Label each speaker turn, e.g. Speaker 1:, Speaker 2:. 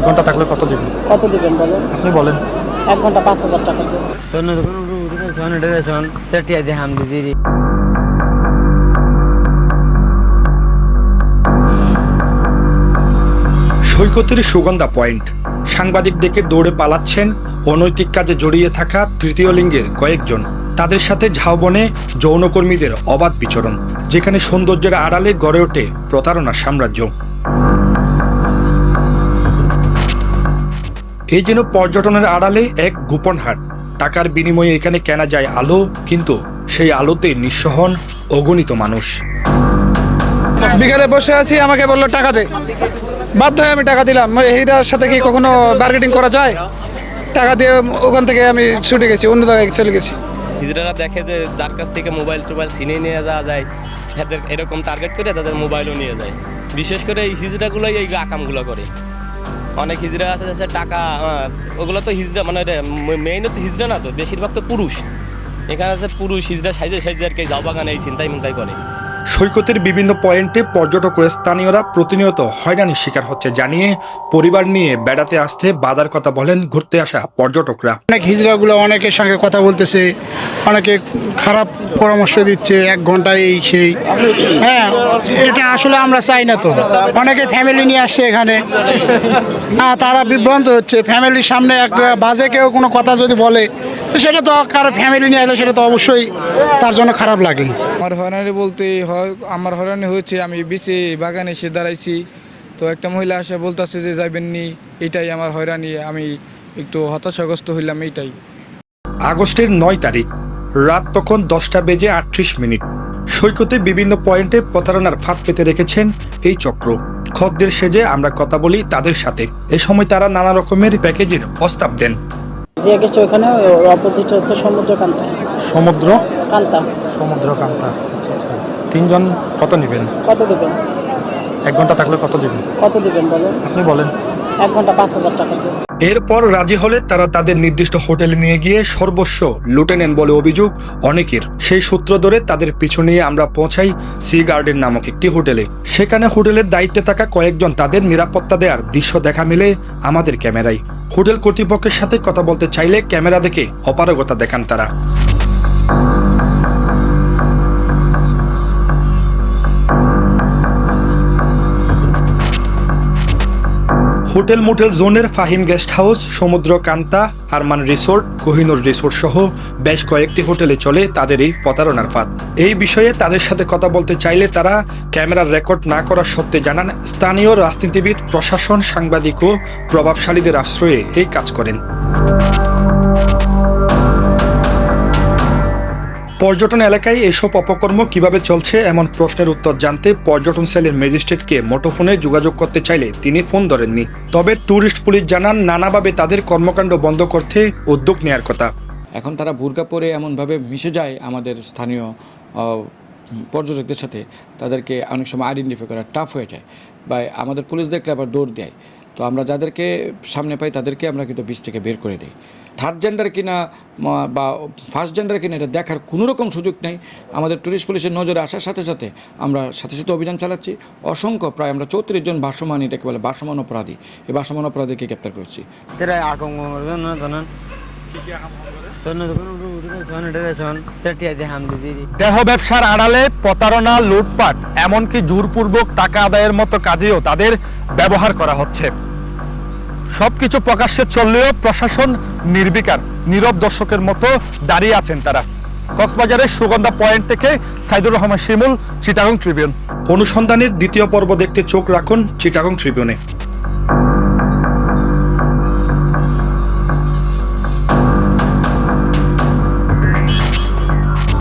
Speaker 1: ঘন্টা থাকলে কত দিবেন?
Speaker 2: কত দিবেন বলেন?
Speaker 1: আপনি বলেন।
Speaker 2: 1 ঘন্টা 5,000 টাকা দিবেন।
Speaker 3: সৈকতের সুগন্ধা পয়েন্ট। সাংবাদিক ডেকে দৌড়ে পালাচ্ছেন অনৈতিক কাজে জড়িয়ে থাকা তৃতীয় লিঙ্গের কয়েকজন। তাদের সাথে ঝাউবনে যৌনকর্মীদের অবাধ বিচরণ, যেখানে সৌন্দর্যের আড়ালে গড়ে ওঠে প্রতারণার সাম্রাজ্য। এই যেন পর্যটনের আড়ালে এক গোপন হাট। টাকার বিনিময়ে এখানে কেনা যায় আলো, কিন্তু সেই আলোতে নিঃস্ব হন অগণিত মানুষ।
Speaker 4: বিকেলে বসে আছি, আমাকে বললো টাকা দে, বাধ্য হয়ে আমি টাকা দিলাম। এইটার সাথে কি কখনো বার্গেটিং করা যায়? টাকা দিয়ে ওখান থেকে আমি ছুটে গেছি, অন্য জায়গায় চলে গেছি।
Speaker 5: হিজড়ারা দেখে যে যার কাছ থেকে মোবাইল টোবাইল ছিনিয়ে নিয়ে যাওয়া যায়, তাদের এরকম টার্গেট করে তাদের মোবাইলও নিয়ে যায়। বিশেষ করে এই হিজড়াগুলোই এই আকামগুলো করে। অনেক হিজড়া আছে যে টাকা, ওগুলো তো হিজড়া মানে মেইন তো হিজড়া না, তো বেশিরভাগ তো পুরুষ। এখানে আছে পুরুষ হিজড়া সাইজে সাইজে আর কি যাও বাগানে এই চিন্তাই মিন্তাই করে।
Speaker 3: সৈকতের বিভিন্ন পয়েন্টে পর্যটক ও স্থানীয়রা প্রতিনিয়ত হয়রানির শিকার হচ্ছে জানিয়ে পরিবার নিয়ে বেড়াতে আসতে বাধার কথা বলেন ঘুরতে আসা পর্যটকরা।
Speaker 6: অনেক হিজড়াগুলো অনেকের সঙ্গে কথা বলতেছে, অনেকে খারাপ পরামর্শ দিচ্ছে, 1 ঘন্টায় এই সেই। হ্যাঁ, এটা আসলে আমরা চাই না। তো অনেকে ফ্যামিলি নিয়ে আসছে এখানে, হ্যাঁ, তারা বিভ্রান্ত হচ্ছে। ফ্যামিলির সামনে এক বাজে কেউ কোনো কথা যদি বলে, তো সেটা তো কারো ফ্যামিলি নিয়ে আসলে সেটা তো অবশ্যই তার জন্য খারাপ লাগে।
Speaker 4: আমার হয়রানি বলতে হয়, আমার হয়রানি হয়েছে, আমি বিচে বাগানে এসে দাঁড়াইছি, তো একটা মহিলা আসে বলতেছে যে যাবেননি। এটাই আমার হয়রানি, আমি একটু হতাশাগ্রস্ত হইলাম এইটাই।
Speaker 3: আগস্টের 9 তারিখ রাত তখন 10:38। সৈকতে বিভিন্ন পয়েন্টে প্রতারণার ফাঁদ পেতে রেখেছেন এই চক্র। খদ্দের সেজে আমরা কথা বলি তাদের সাথে। এ সময় তারা নানা রকমের প্যাকেজের প্রস্তাব দেন।
Speaker 2: যে গেছে ওখানে অপোজিট হচ্ছে সমুদ্রকান্তা।
Speaker 1: সমুদ্রকান্তা। 3 জন কত নেবেন?
Speaker 2: কত দিবেন?
Speaker 1: 1 ঘন্টা থাকলে কত দিবেন?
Speaker 2: কত দিবেন বলেন?
Speaker 1: আপনি বলেন।
Speaker 2: 1 ঘন্টা 5,000 টাকা দিবেন।
Speaker 3: এরপর রাজি হলে তারা তাদের নির্দিষ্ট হোটেলে নিয়ে গিয়ে সর্বস্ব লুটে নেন বলে অভিযোগ অনেকের। সেই সূত্র ধরে তাদের পিছু নিয়ে আমরা পৌঁছাই সি গার্ডেন নামক একটি হোটেলে। সেখানে হোটেলের দায়িত্বে থাকা কয়েকজন তাদের নিরাপত্তা দেওয়ার দৃশ্য দেখা মিলে আমাদের ক্যামেরায়। হোটেল কর্তৃপক্ষের সাথে কথা বলতে চাইলে ক্যামেরা দেখে অপারগতা দেখান তারা। হোটেল মোটেল জোনের Fahim guest house, Samudrakanta, Arman resort, Kohinoor resort সহ বেশ কয়েকটি হোটেলে চলে তাদের এই প্রতারণার ফাঁদ। এই বিষয়ে তাদের সাথে কথা বলতে চাইলে তারা ক্যামেরার রেকর্ড না করা সত্ত্বে জানান স্থানীয় রাজনীতিবিদ, প্রশাসন, সাংবাদিক ও প্রভাবশালীদের আশ্রয়ে এই কাজ করেন। পর্যটন এলাকায় এসব অপকর্ম কিভাবে চলছে এমন প্রশ্নের উত্তর জানতে পর্যটন সেলের ম্যাজিস্ট্রেটকে মুঠোফোনে যোগাযোগ করতে চাইলে তিনি ফোন ধরেননি। তবে ট্যুরিস্ট পুলিশ জানান নানাভাবে তাদের কর্মকাণ্ড বন্ধ করতে উদ্যোগ নেয়ার কথা।
Speaker 7: এখন তারা বুরকা পরে এমনভাবে মিশে যায় আমাদের স্থানীয় পর্যটকদের সাথে, তাদেরকে অনেক সময় আইডেন্টিফাই করা টাফ হয়ে যায়, বা আমাদের পুলিশ দেখলে আবার দৌড় দেয়। তো আমরা যাদেরকে সামনে পাই তাদেরকে আমরা কিন্তু বিচ থেকে বের করে দিই। থার্ড জেন্ডার কিনা বা ফার্স্ট জেন্ডার কিনা এটা দেখার কোনো রকম সুযোগ নেই। আমাদের টুরিস্ট পুলিশের নজরে আসার সাথে সাথে আমরা অভিযান চালাচ্ছি। অসংখ্য প্রায় আমরা 34 জন ভাসমান, এটাকে বলে ভাসমান অপরাধী, এই ভাসমান অপরাধীকে গ্রেপ্তার করছি।
Speaker 3: দেহ ব্যবসার আড়ালে প্রতারণা, লুটপাট, এমনকি জোরপূর্বক টাকা আদায়ের মতো কাজেও তাদের ব্যবহার করা হচ্ছে। সবকিছু প্রকাশ্যে চললেও প্রশাসন নির্বিকার, নীরব দর্শকের মতো দাঁড়িয়ে আছেন তারা। কক্সবাজারের সুগন্ধা পয়েন্ট থেকে সাইদুর রহমান শিমুল, চিটাগং ট্রিবিউন। অনুসন্ধানের দ্বিতীয় পর্ব দেখতে চোখ রাখুন চিটাগং ট্রিবিউনে।